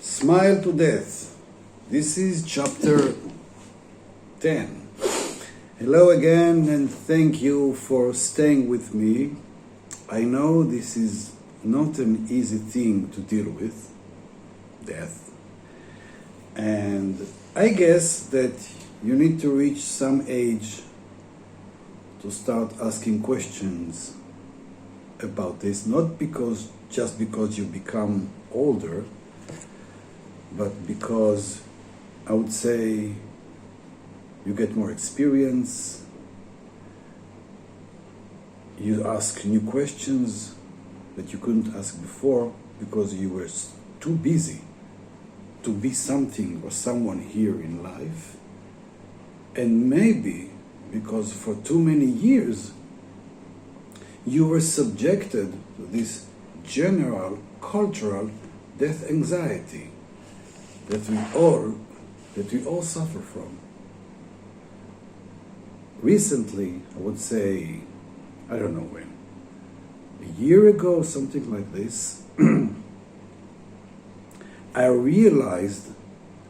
Smile to Death. This is chapter 10. Hello again, and thank you for staying with me. I know this is not an easy thing to deal with, death. And I guess that you need to reach some age to start asking questions about this, not just because you become older, but because I would say you get more experience, you ask new questions that you couldn't ask before because you were too busy to be something or someone here in life, and maybe because for too many years you were subjected to this general cultural death anxiety that we all suffer from. Recently, I would say, I don't know when, a year ago, something like this, I realized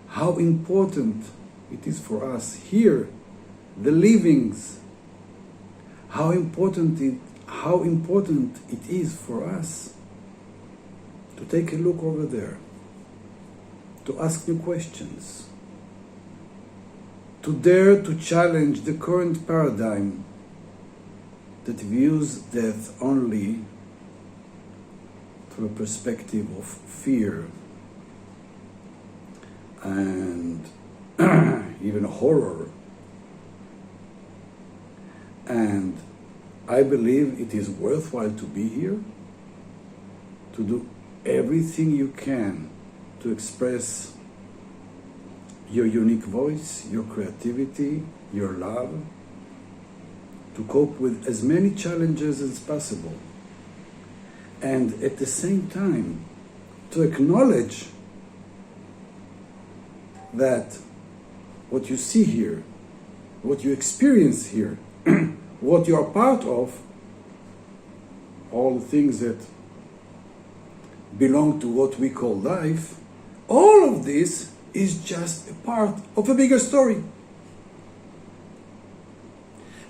how important it is for us here, the livings, how important it is for us to take a look over there, to ask new questions, to dare to challenge the current paradigm that views death only through a perspective of fear and even horror. And I believe it is worthwhile to be here, to do everything you can to express your unique voice, your creativity, your love, to cope with as many challenges as possible, and at the same time to acknowledge that what you see here, what you experience here, what you are part of, all the things that belong to what we call life, all of this is just a part of a bigger story.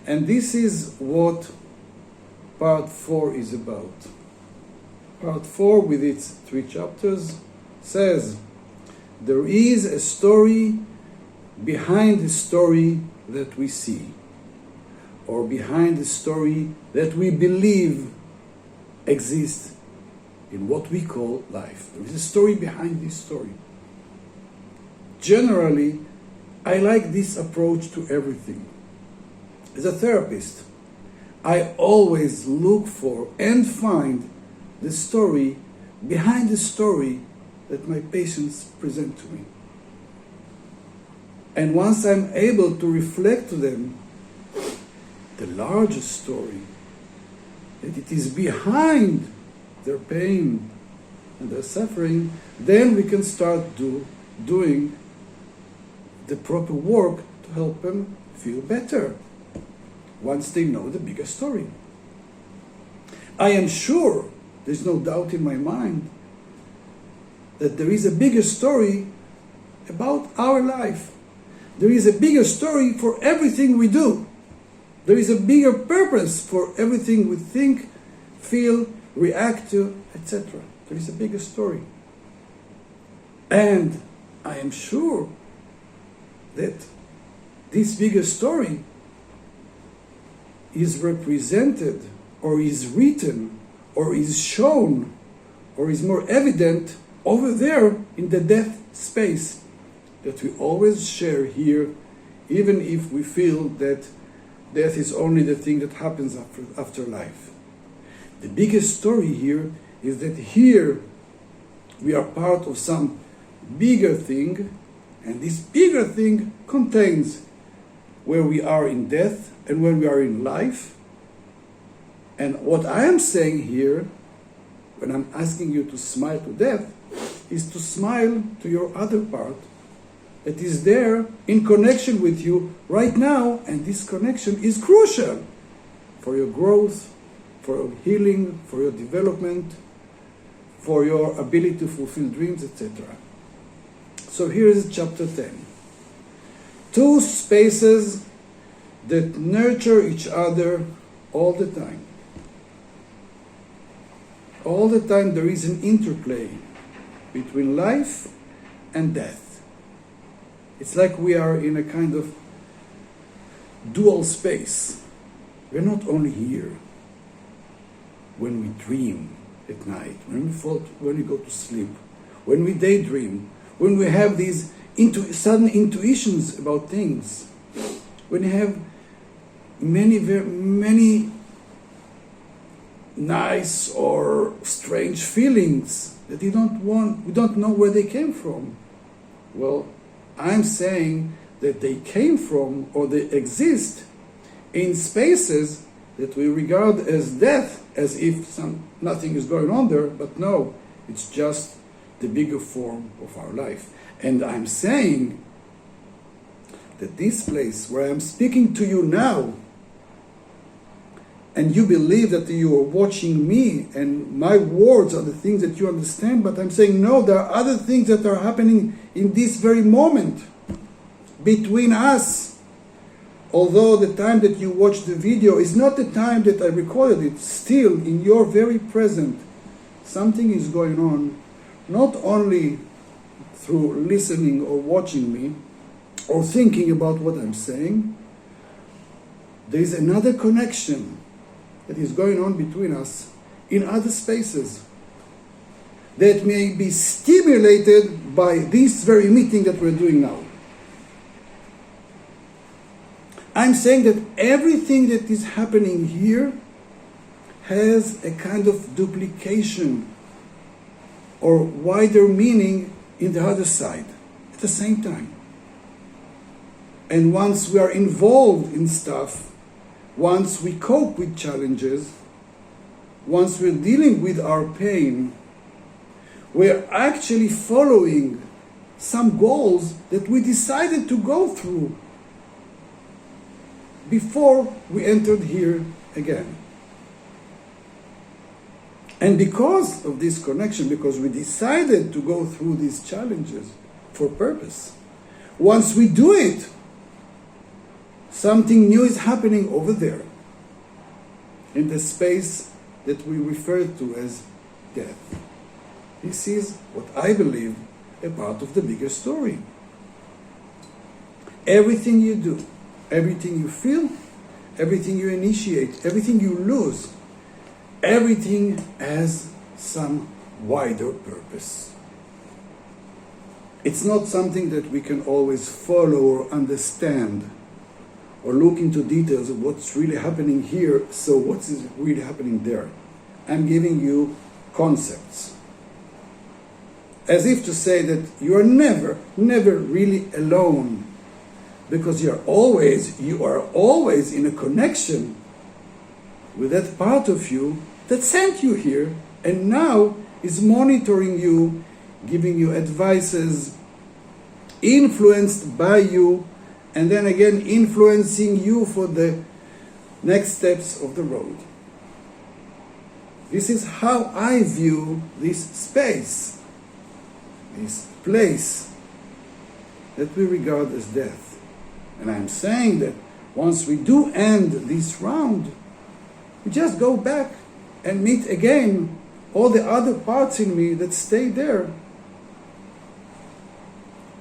And this is what part 4 is about. Part 4, with its 3 chapters, says there is a story behind the story that we see, or behind the story that we believe exists in what we call life. There is a story behind this story. Generally, I like this approach to everything. As a therapist, I always look for and find the story behind the story that my patients present to me. And once I'm able to reflect to them the larger story, that it is behind their pain and their suffering, then we can start doing the proper work to help them feel better once they know the bigger story. I am sure, there's no doubt in my mind, that there is a bigger story about our life. There is a bigger story for everything we do. There is a bigger purpose for everything we think, feel, react to, etc. There is a bigger story. And I am sure that this bigger story is represented, or is written, or is shown, or is more evident over there in the death space that we always share here, even if we feel that death is only the thing that happens after life. The biggest story here is that here we are part of some bigger thing, and this bigger thing contains where we are in death and where we are in life. And what I am saying here, when I'm asking you to smile to death, is to smile to your other part that is there in connection with you right now, and this connection is crucial for your growth, for your healing, for your development, for your ability to fulfill dreams, etc. So here is chapter 10. Two spaces that nurture each other all the time. All the time there is an interplay between life and death. It's like we are in a kind of dual space. We're not only here when we dream at night, when we go to sleep, when we daydream, when we have these sudden intuitions about things, when we have many nice or strange feelings that we don't know where they came from. Well, I'm saying that they came from, or they exist in spaces that we regard as death, as if nothing is going on there, but no, it's just the bigger form of our life. And I'm saying that this place where I'm speaking to you now, and you believe that you are watching me and my words are the things that you understand, but I'm saying no, there are other things that are happening in this very moment between us. Although the time that you watch the video is not the time that I recorded it, still in your very present, something is going on, not only through listening or watching me or thinking about what I'm saying. There is another connection that is going on between us in other spaces that may be stimulated by this very meeting that we're doing now. I'm saying that everything that is happening here has a kind of duplication or wider meaning in the other side at the same time. And once we are involved in stuff, once we cope with challenges, once we're dealing with our pain, we're actually following some goals that we decided to go through before we entered here again. And because of this connection, because we decided to go through these challenges for purpose, once we do it, something new is happening over there in the space that we refer to as death. This is what I believe a part of the bigger story. Everything you do, everything you feel, everything you initiate, everything you lose, everything has some wider purpose. It's not something that we can always follow or understand or look into details of what's really happening here, so what is really happening there. I'm giving you concepts. As if to say that you are never really alone, because you are always in a connection with that part of you that sent you here and now is monitoring you, giving you advices, influenced by you, and then again influencing you for the next steps of the road. This is how I view this space, this place that we regard as death. And I'm saying that once we do end this round, we just go back and meet again all the other parts in me that stay there,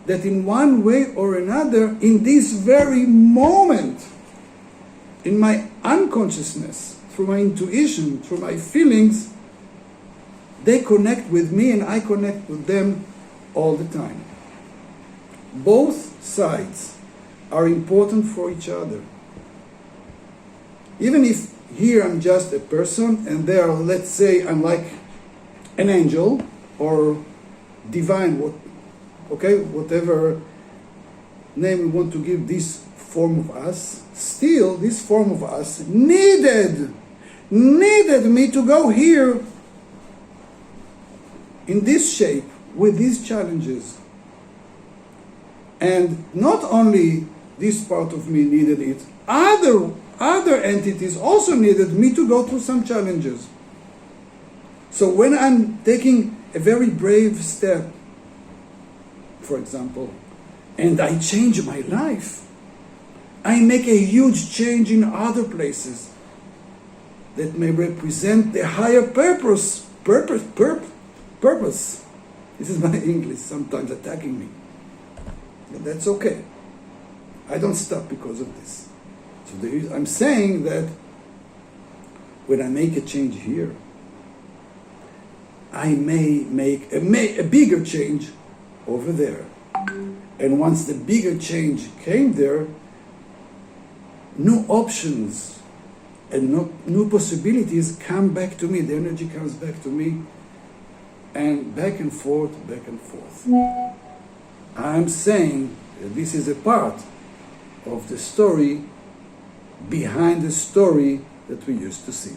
that in one way or another, in this very moment, in my unconsciousness, through my intuition, through my feelings, they connect with me and I connect with them all the time. Both sides are important for each other. Even if here I'm just a person and there, let's say, I'm like an angel or divine, whatever name we want to give this form of us, still this form of us needed me to go here in this shape with these challenges. And not only this part of me needed it, other entities also needed me to go through some challenges. So when I'm taking a very brave step for example, and I change my life, I make a huge change in other places that may represent the higher purpose. Purpose. This is my English sometimes attacking me. But that's okay. I don't stop because of this. So I'm saying that when I make a change here, I may make a bigger change over there. And once the bigger change came there, new options and new possibilities come back to me. The energy comes back to me, and back and forth, back and forth. I'm saying that this is a part of the story behind the story that we used to see.